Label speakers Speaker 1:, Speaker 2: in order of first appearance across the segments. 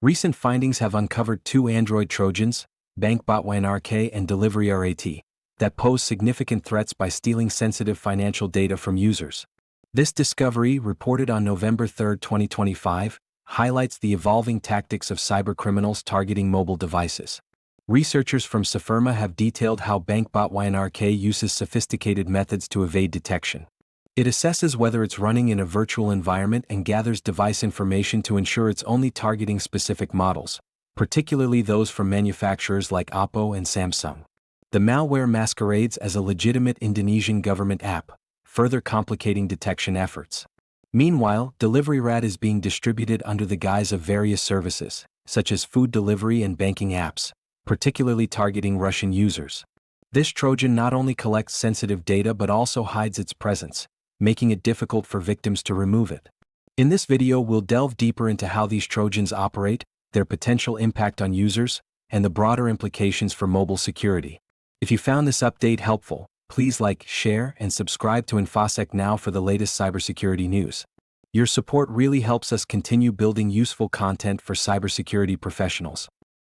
Speaker 1: Recent findings have uncovered two Android Trojans, BankBot-YNRK and DeliveryRAT, that pose significant threats by stealing sensitive financial data from users. This discovery, reported on November 3, 2025, highlights the evolving tactics of cybercriminals targeting mobile devices. Researchers from CYFIRMA have detailed how BankBot-YNRK uses sophisticated methods to evade detection. It assesses whether it's running in a virtual environment and gathers device information to ensure it's only targeting specific models, particularly those from manufacturers like Oppo and Samsung. The malware masquerades as a legitimate Indonesian government app, further complicating detection efforts. Meanwhile, DeliveryRAT is being distributed under the guise of various services, such as food delivery and banking apps, particularly targeting Russian users. This Trojan not only collects sensitive data but also hides its presence, making it difficult for victims to remove it. In this video, we'll delve deeper into how these Trojans operate, their potential impact on users, and the broader implications for mobile security. If you found this update helpful, please like, share, and subscribe to InfoSec Now for the latest cybersecurity news. Your support really helps us continue building useful content for cybersecurity professionals.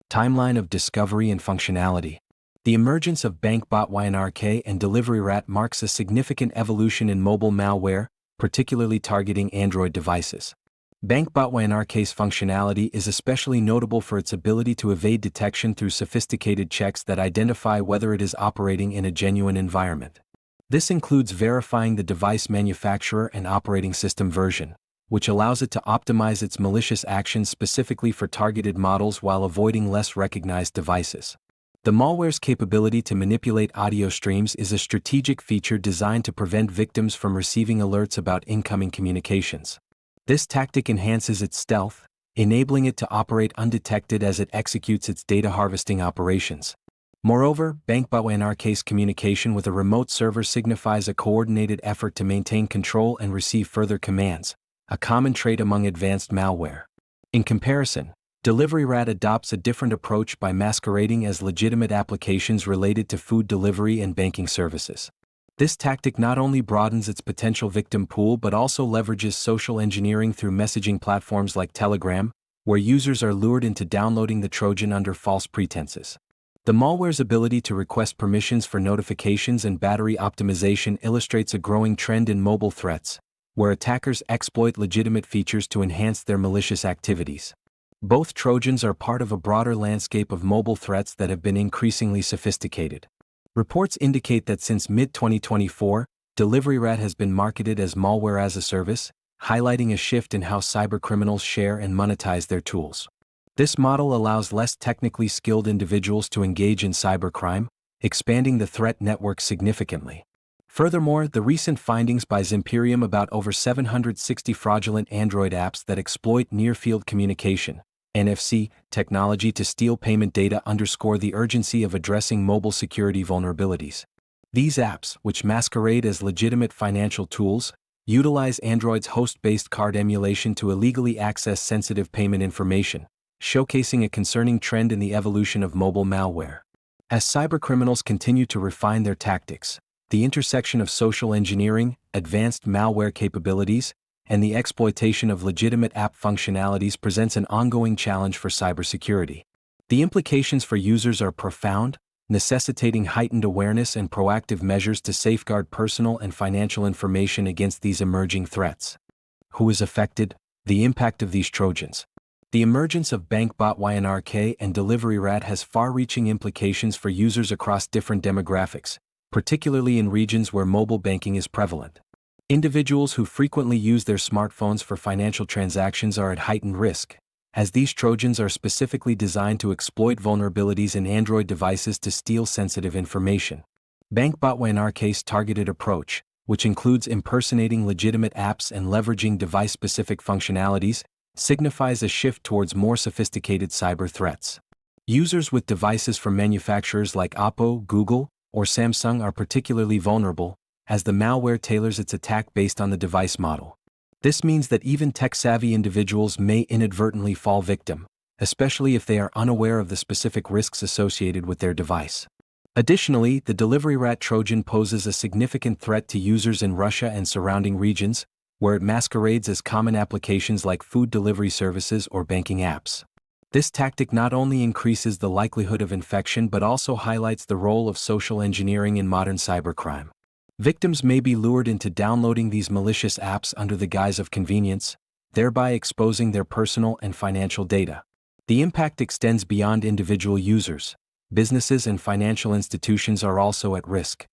Speaker 1: Timeline of discovery and functionality. The emergence of BankBot-YNRK and DeliveryRAT marks a significant evolution in mobile malware, particularly targeting Android devices. BankBot-YNRK's functionality is especially notable for its ability to evade detection through sophisticated checks that identify whether it is operating in a genuine environment. This includes verifying the device manufacturer and operating system version, which allows it to optimize its malicious actions specifically for targeted models while avoiding less recognized devices. The malware's capability to manipulate audio streams is a strategic feature designed to prevent victims from receiving alerts about incoming communications. This tactic enhances its stealth, enabling it to operate undetected as it executes its data harvesting operations. Moreover, BankBot-YNRK's communication with a remote server signifies a coordinated effort to maintain control and receive further commands, a common trait among advanced malware. In comparison, DeliveryRAT adopts a different approach by masquerading as legitimate applications related to food delivery and banking services. This tactic not only broadens its potential victim pool but also leverages social engineering through messaging platforms like Telegram, where users are lured into downloading the Trojan under false pretenses. The malware's ability to request permissions for notifications and battery optimization illustrates a growing trend in mobile threats, where attackers exploit legitimate features to enhance their malicious activities. Both Trojans are part of a broader landscape of mobile threats that have been increasingly sophisticated. Reports indicate that since mid-2024, DeliveryRAT has been marketed as malware-as-a-service, highlighting a shift in how cybercriminals share and monetize their tools. This model allows less technically skilled individuals to engage in cybercrime, expanding the threat network significantly. Furthermore, the recent findings by Zimperium about over 760 fraudulent Android apps that exploit near-field communication (NFC) technology to steal payment data underscore the urgency of addressing mobile security vulnerabilities. These apps, which masquerade as legitimate financial tools, utilize Android's host-based card emulation to illegally access sensitive payment information, showcasing a concerning trend in the evolution of mobile malware. As cybercriminals continue to refine their tactics, the intersection of social engineering, advanced malware capabilities, and the exploitation of legitimate app functionalities presents an ongoing challenge for cybersecurity. The implications for users are profound, necessitating heightened awareness and proactive measures to safeguard personal and financial information against these emerging threats. Who is affected? The impact of these Trojans. The emergence of BankBot-YNRK and DeliveryRAT has far-reaching implications for users across different demographics, particularly in regions where mobile banking is prevalent. Individuals who frequently use their smartphones for financial transactions are at heightened risk, as these Trojans are specifically designed to exploit vulnerabilities in Android devices to steal sensitive information. BankBot-YNRK's targeted approach, which includes impersonating legitimate apps and leveraging device-specific functionalities, signifies a shift towards more sophisticated cyber threats. Users with devices from manufacturers like Oppo, Google, or Samsung are particularly vulnerable, as the malware tailors its attack based on the device model. This means that even tech-savvy individuals may inadvertently fall victim, especially if they are unaware of the specific risks associated with their device. Additionally, the DeliveryRAT Trojan poses a significant threat to users in Russia and surrounding regions, where it masquerades as common applications like food delivery services or banking apps. This tactic not only increases the likelihood of infection but also highlights the role of social engineering in modern cybercrime. Victims may be lured into downloading these malicious apps under the guise of convenience, thereby exposing their personal and financial data. The impact extends beyond individual users. Businesses and financial institutions are also at risk.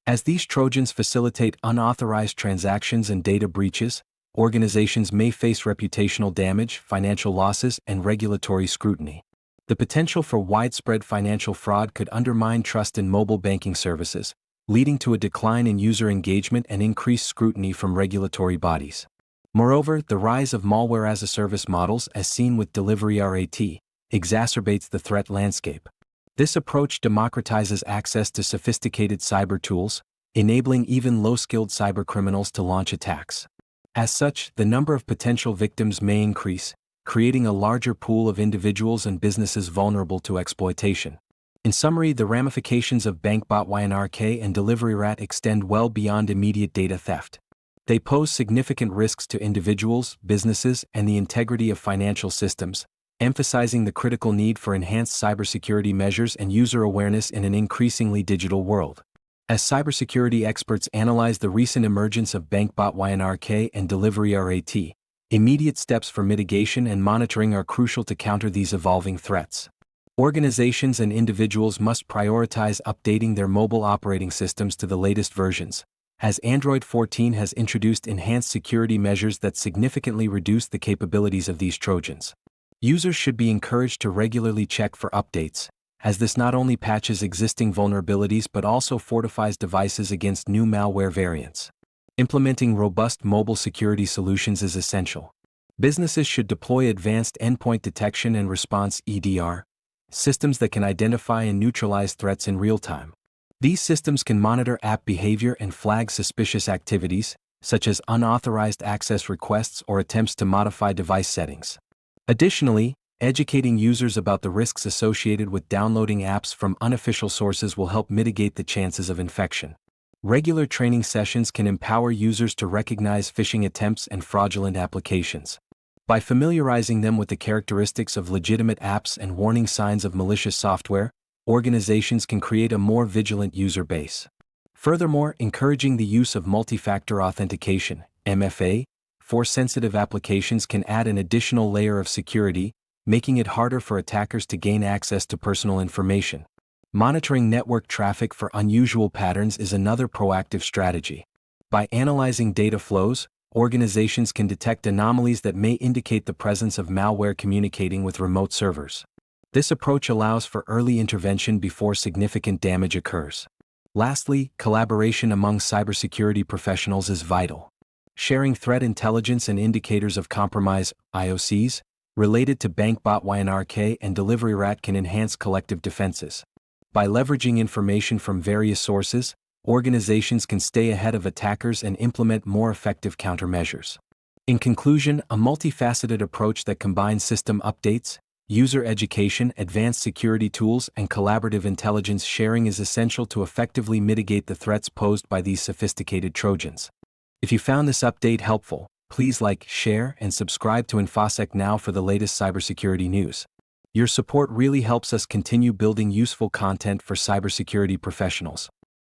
Speaker 1: As these Trojans facilitate unauthorized transactions and data breaches, organizations may face reputational damage, financial losses, and regulatory scrutiny. The potential for widespread financial fraud could undermine trust in mobile banking services, leading to a decline in user engagement and increased scrutiny from regulatory bodies. Moreover, the rise of malware-as-a-service models, as seen with DeliveryRAT, exacerbates the threat landscape. This approach democratizes access to sophisticated cyber tools, enabling even low-skilled cybercriminals to launch attacks. As such, the number of potential victims may increase, creating a larger pool of individuals and businesses vulnerable to exploitation. In summary, the ramifications of BankBot-YNRK and DeliveryRAT extend well beyond immediate data theft. They pose significant risks to individuals, businesses, and the integrity of financial systems, emphasizing the critical need for enhanced cybersecurity measures and user awareness in an increasingly digital world. As cybersecurity experts analyze the recent emergence of BankBot-YNRK and DeliveryRAT, immediate steps for mitigation and monitoring are crucial to counter these evolving threats. Organizations and individuals must prioritize updating their mobile operating systems to the latest versions, as Android 14 has introduced enhanced security measures that significantly reduce the capabilities of these Trojans. Users should be encouraged to regularly check for updates, as this not only patches existing vulnerabilities but also fortifies devices against new malware variants. Implementing robust mobile security solutions is essential. Businesses should deploy advanced endpoint detection and response (EDR) systems that can identify and neutralize threats in real time. These systems can monitor app behavior and flag suspicious activities, such as unauthorized access requests or attempts to modify device settings. Additionally, educating users about the risks associated with downloading apps from unofficial sources will help mitigate the chances of infection. Regular training sessions can empower users to recognize phishing attempts and fraudulent applications. By familiarizing them with the characteristics of legitimate apps and warning signs of malicious software, organizations can create a more vigilant user base. Furthermore, encouraging the use of multi-factor authentication (MFA) for sensitive applications can add an additional layer of security, making it harder for attackers to gain access to personal information. Monitoring network traffic for unusual patterns is another proactive strategy. By analyzing data flows, organizations can detect anomalies that may indicate the presence of malware communicating with remote servers. This approach allows for early intervention before significant damage occurs. Lastly, collaboration among cybersecurity professionals is vital. Sharing threat intelligence and indicators of compromise (IOCs) related to BankBot-YNRK and DeliveryRAT can enhance collective defenses. By leveraging information from various sources, organizations can stay ahead of attackers and implement more effective countermeasures. In conclusion, a multifaceted approach that combines system updates, user education, advanced security tools, and collaborative intelligence sharing is essential to effectively mitigate the threats posed by these sophisticated Trojans. If you found this update helpful, please like, share, and subscribe to InfoSec Now for the latest cybersecurity news. Your support really helps us continue building useful content for cybersecurity professionals.